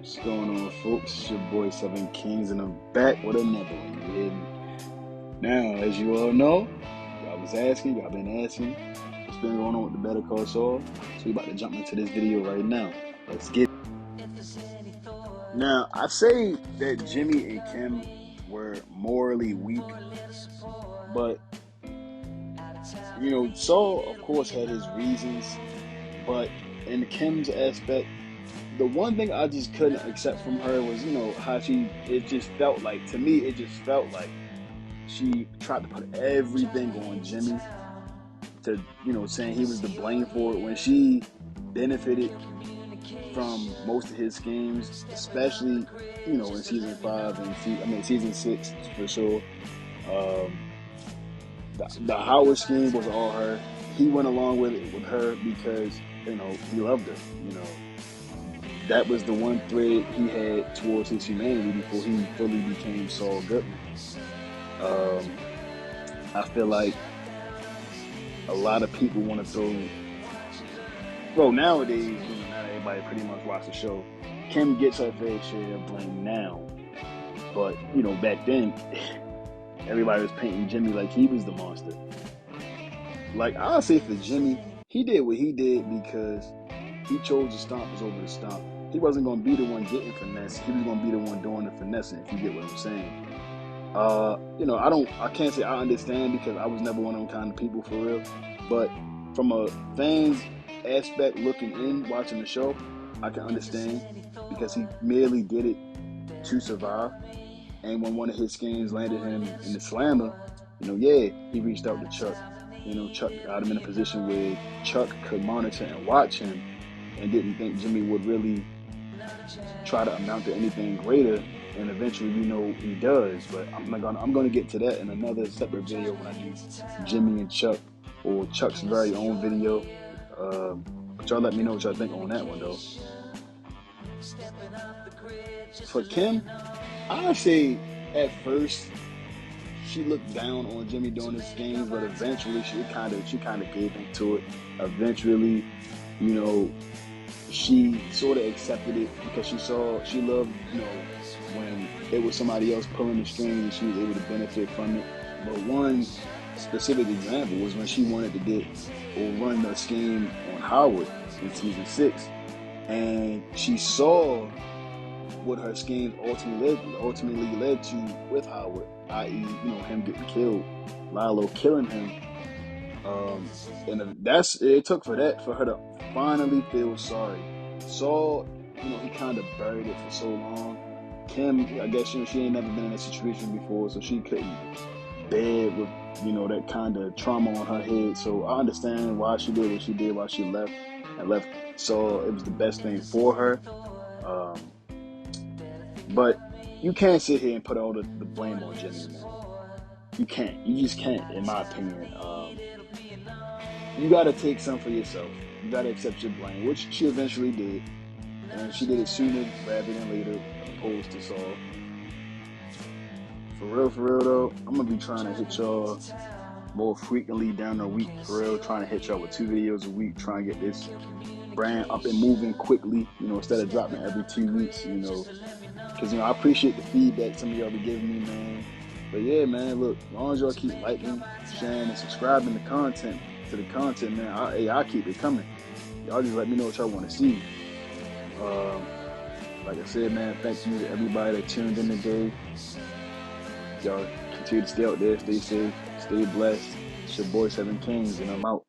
What's going on, folks? It's your boy Seven Kings, and I'm back with another one. You hear me? Now, as you all know, y'all been asking, what's been going on with the Better Call Saul? So we about to jump into this video right now. Let's get it. Now, I say that Jimmy and Kim were morally weak, but Saul, of course, had his reasons, but in Kim's aspect, the one thing I just couldn't accept from her was, how it just felt like she tried to put everything on Jimmy to, saying he was to blame for it when she benefited from most of his schemes, especially, in season 5 and season 6 for sure. The Howard scheme was all her. He went along with it with her because, he loved her, That was the one thread he had towards his humanity before he fully became Saul Goodman. I feel like a lot of people want to nowadays, now that everybody pretty much watch the show, Kim gets her fair share of blame now. But, back then, everybody was painting Jimmy like he was the monster. Like, I'll say for Jimmy, he did what he did because he chose the stompers over the stomp. He wasn't going to be the one getting finesse. He was going to be the one doing the finessing, if you get what I'm saying. I can't say I understand because I was never one of them kind of people for real. But from a fan's aspect looking in, watching the show, I can understand because he merely did it to survive. And when one of his schemes landed him in the slammer, he reached out to Chuck. Chuck got him in a position where Chuck could monitor and watch him and didn't think Jimmy would really try to amount to anything greater. And eventually, he does. But I'm going to get to that in another separate video when I do Jimmy and Chuck or Chuck's very own video. But y'all let me know what y'all think on that one, though. For Kim, I say at first she looked down on Jimmy doing his schemes, but eventually she kind of gave into it. Eventually, she sort of accepted it because she loved, when it was somebody else pulling the strings and she was able to benefit from it. But one specific example was when she wanted to run the scheme on Howard in season 6, and she saw what her schemes ultimately led to with Howard, i.e., him getting killed, Lilo killing him. And it took for her to finally feel sorry. Saul, he kind of buried it for so long. Kim, I guess she ain't never been in a situation before, so she couldn't bear with that kind of trauma on her head. So I understand why she did what she did, why she left Saul. It was the best thing for her. But you can't sit here and put all the blame on Jimmy, man. You can't. You just can't, in my opinion. You got to take some for yourself. You got to accept your blame, which she eventually did. And she did it sooner rather than later, opposed to Saul. For real, though, I'm going to be trying to hit y'all more frequently down the week. For real, trying to hit y'all with 2 videos a week, trying to get this brand up and moving quickly, instead of dropping every 2 weeks, because, I appreciate the feedback some of y'all be giving me, man. But yeah, man, look, as long as y'all keep liking, sharing, and subscribing to the content, man, I'll keep it coming. Y'all just let me know what y'all want to see. Like I said, man, thank you to everybody that tuned in today. Y'all continue to stay out there, stay safe, stay blessed. It's your boy Seven Kings, and I'm out.